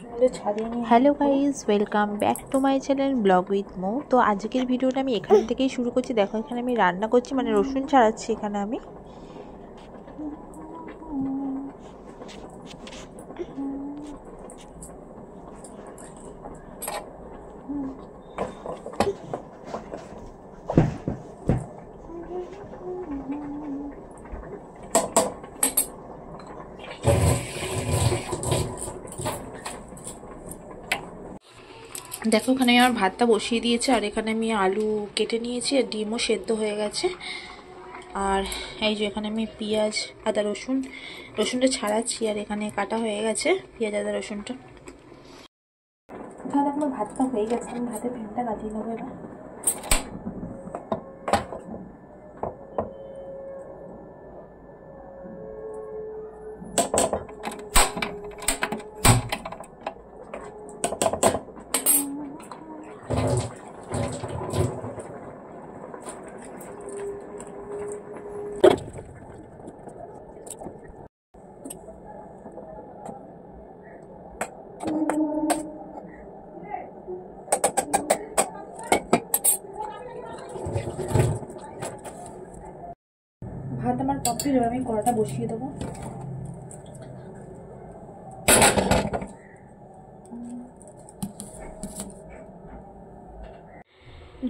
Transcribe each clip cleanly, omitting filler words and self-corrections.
Hello guys, welcome back to my channel blog with Mo. তো আজকের ভিডিওটা আমি এখান থেকেই শুরু করছি। দেখো, এখানে আমি রান্না করছি, মানে রসুন ছাড়াচ্ছি এখানে আমি। দেখো, এখানে আমি আমার ভাতটা বসিয়ে দিয়েছি, আর এখানে আমি আলু কেটে নিয়েছি, আর ডিমও সেদ্ধ হয়ে গেছে। আর এই যে এখানে আমি পেঁয়াজ আদা রসুনটা ছাড়াচ্ছি, আর এখানে কাটা হয়ে গেছে পেঁয়াজ আদা রসুনটা। তাহলে আমার ভাতটা হয়ে গেছে, আমি ভাতের ফ্যানটা কাটিয়ে নেবো এবার। ভাত আমার কমপ্লিট, এবার আমি কড়াটা বসিয়ে দেবো।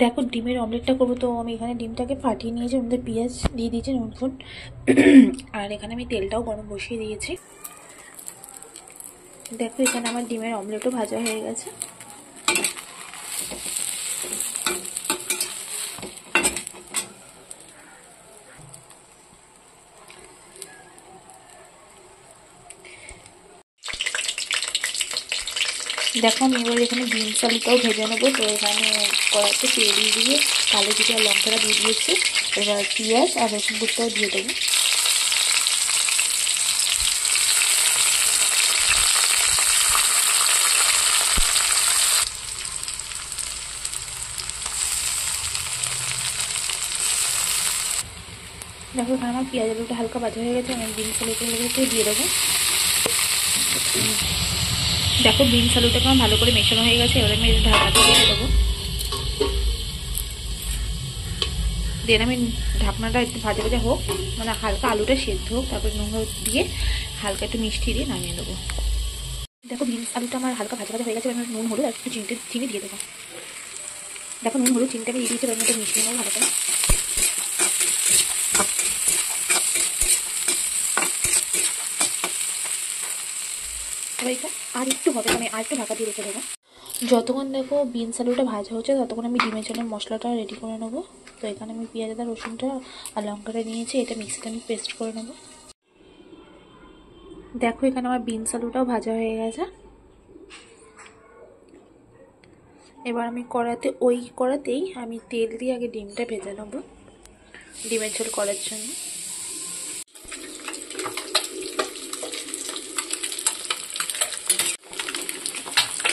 দেখো, ডিমের অমলেটটা করবো, তো আমি এখানে ডিমটাকে ফাটিয়ে নিয়েছি, ওর মধ্যে পেঁয়াজ দিয়ে দিয়েছি, নুন আর এখানে আমি তেলটাও গরম বসিয়ে দিয়েছি। দেখো, এখানে আমার ডিমের অমলেটও ভাজা হয়ে গেছে। দেখো, আমি এবার এখানে বিনস আলুটাও ভেজে নেবো। তো এখানে কড়াইতে তেল দিয়ে কালো জিরে আর লঙ্কাটা দিয়ে দিয়েছি। এবার পেঁয়াজ আর রসুন কুচটাও দিয়ে দেবো। দেখো, এখানে আমার পেঁয়াজ আলুটা হালকা ভাজা হয়ে গেছে, আমি বিনস আলুগুলোকে দিয়ে দেবো। দেখো, বিনস আলুটাকে আমার ভালো করে মেশানো হয়ে গেছে, এবার আমি ঢাকাটা দিয়ে দেবো। দেন আমি ঢাকনাটা একটু ভাজা ভাজা হোক, মানে হালকা আলুটা সেদ্ধ হোক, তারপরে নুন দিয়ে হালকা একটু মিষ্টি দিয়ে নামিয়ে দেবো। দেখো, বিনস আলুটা আমার হালকা ভাজা ভাজা হয়ে গেছে, আমি নুন হলুদ আর একটু চিনি দিয়ে দেবো। দেখো, নুন হলুদ চিনিটা আমি দিয়ে দিয়েছি, এবার মধ্যে মিশিয়ে নেবো ভালো করে। এবার এটা আর একটু হবে, আমি আর একটু ঢাকা দিয়ে রেখে দেবো। যতক্ষণ দেখো বিনস আলুটা ভাজা হচ্ছে, ততক্ষণ আমি ডিমের জন্য মশলাটা রেডি করে নেবো। তো এখানে আমি পেঁয়াজ আদা রসুনটা আর লঙ্কাটা নিয়েছি, এটা মিক্সিতে আমি পেস্ট করে নেবো। দেখো, এখানে আমার বিনস আলুটাও ভাজা হয়ে গেছে। এবার আমি কড়াতেই আমি তেল দিয়ে আগে ডিমটা ভেজে নেবো, ডিমের ঝোল করার জন্য।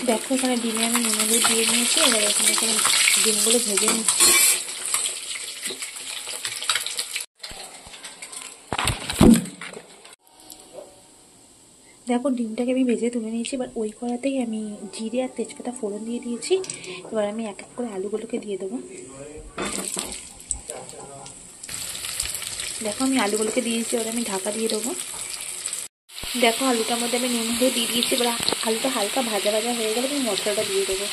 দেখো, এখানে ডিমে আমি নুন হলুদ দিয়ে নিয়েছি, এবার এখানে ডিমগুলো ভেজে নিচ্ছি। দেখো, ডিমটাকে আমি ভেজে তুলে নিয়েছি, এবার ওই কড়াতেই আমি জিরে আর তেজপাতা ফোড়ন দিয়ে দিয়েছি। এবার আমি এক এক করে আলুগুলোকে দিয়ে দেবো। দেখো, আমি আলুগুলোকে দিয়েছি, এবার আমি ঢাকা দিয়ে দেবো। দেখো, আলুটার মধ্যে আমি নুন হলুদ দিয়ে দিয়েছি, এবার আলুটা হালকা ভাজা ভাজা হয়ে গেলে আমি মশলাটা দিয়ে দেবো।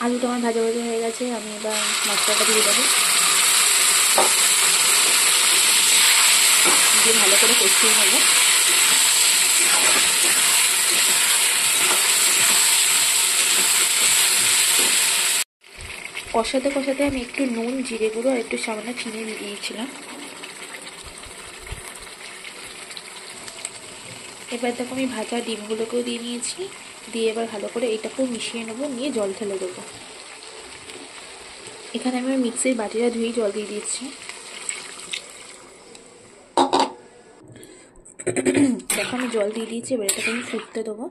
আলুটা আমার ভাজা ভাজা হয়ে গেছে, আমি এবার মশলাটা দিয়ে দেবো, দিয়ে ভালো করে কষিয়ে নেবো। কষাতে কষাতে আমি একটু নুন, জিরে গুঁড়ো আর একটু সামান্য চিনি দিয়ে দিয়েছিলাম। এবার দেখো, আমি ভাজা ডিমগুলোকেও দিয়ে নিয়েছি, দিয়ে এবার ভালো করে এটাকেও মিশিয়ে নেবো, নিয়ে জল ঢেলে দেবো। এখানে আমি মিক্সির বাটিটা ধুয়ে জল দিয়ে দিচ্ছি। দেখো, আমি জল দিয়ে দিয়েছি, এবার এটাকে আমি ফুটতে দেবো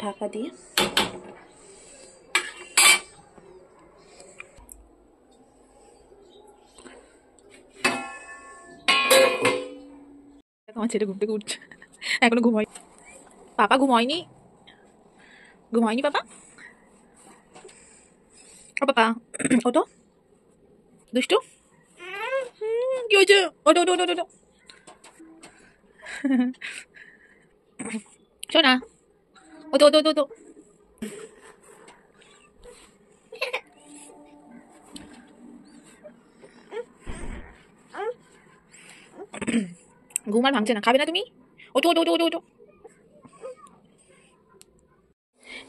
ঢাকা দিয়ে। আমার ছেলে ঘুম থেকে উঠছে, এখনো ঘুমাই। পাপা ঘুমায়নি, ঘুমায়নি পাপা। ও পাপা ওটো, দুষ্টু। কি হয়েছে? ওটো ওটো ওটো ওটো শোনা, ওটো ওটো ওটো ওটো। ঘুম আর ভাঙছে না, খাবে না তুমি? ওটো ওটো ওটো ওটো ওটো।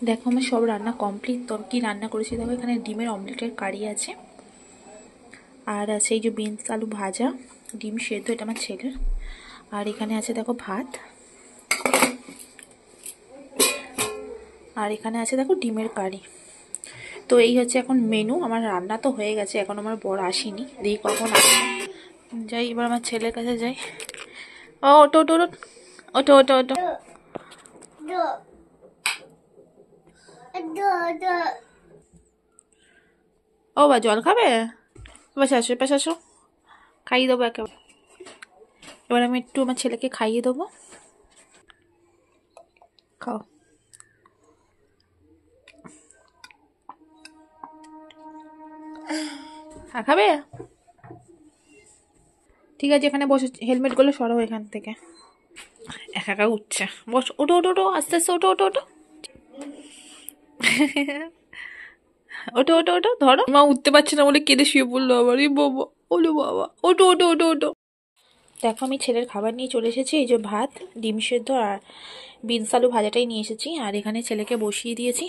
দেখো আমার সব রান্না কমপ্লিট। তো কি রান্না করেছি দেখো, এখানে ডিমের অমলেটের কারি আছে, আর আছে এই যে বিনস আলু ভাজা, ডিম সেদ্ধ, এটা আমার ছেলের। আর এখানে আছে দেখো ভাত, আর এখানে আছে দেখো ডিমের কারি। তো এই হচ্ছে এখন মেনু। আমার রান্না তো হয়ে গেছে, এখন আমার বর আসেনি, দেখি কখন আসে। যাই এবার আমার ছেলের কাছে যাই। ও ওটো ওটো ওটো ওটো ওটো। ও বা জল খাবে? পাশে আসো, পাশে আসো, খাইয়ে দেবো একেবারে। এবার আমি একটু আমার ছেলেকে খাইয়ে দেবো, খাও। হ্যাঁ খাবে? ঠিক আছে, এখানে বসে, হেলমেটগুলো সরাও এখান থেকে। একা একা উঠছে, বস, ওটো ওটো ওটো, আস্তে আস্তে ওটো ওটো ওটো ওটো ওটো ওটো, ধরো। মা উঠতে পারছে না বলে কেঁদে শুয়ে পড়লো আবার। এই বাবা, ওলো বাবা, ওটো ওটো ওটো ওটো। দেখো আমি ছেলের খাবার নিয়ে চলে এসেছি, এই যে ভাত, ডিম সেদ্ধ আর বিনস আলু ভাজাটাই নিয়ে এসেছি। আর এখানে ছেলেকে বসিয়ে দিয়েছি।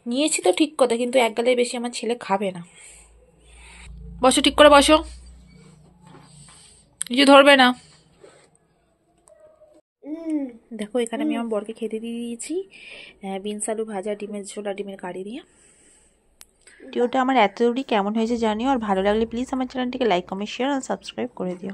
নিয়েছি তো ঠিক কথা, কিন্তু এক গালের বেশি আমার ছেলে খাবে না। বসো, ঠিক করে বসো, কিছু ধরবে না। দেখো এখানে আমি আমার বরকে খেতে দিয়ে দিয়েছি বিনস আলু ভাজা, ডিমের ঝোল আর ডিমের কারি দিয়ে। ভিডিওটা আমার এতদূরই কেমন হয়েছে জানিও, আর ভালো লাগলে প্লিজ আমার চ্যানেলটিকে লাইক, কমেন্ট, শেয়ার আর সাবস্ক্রাইব করে দিও।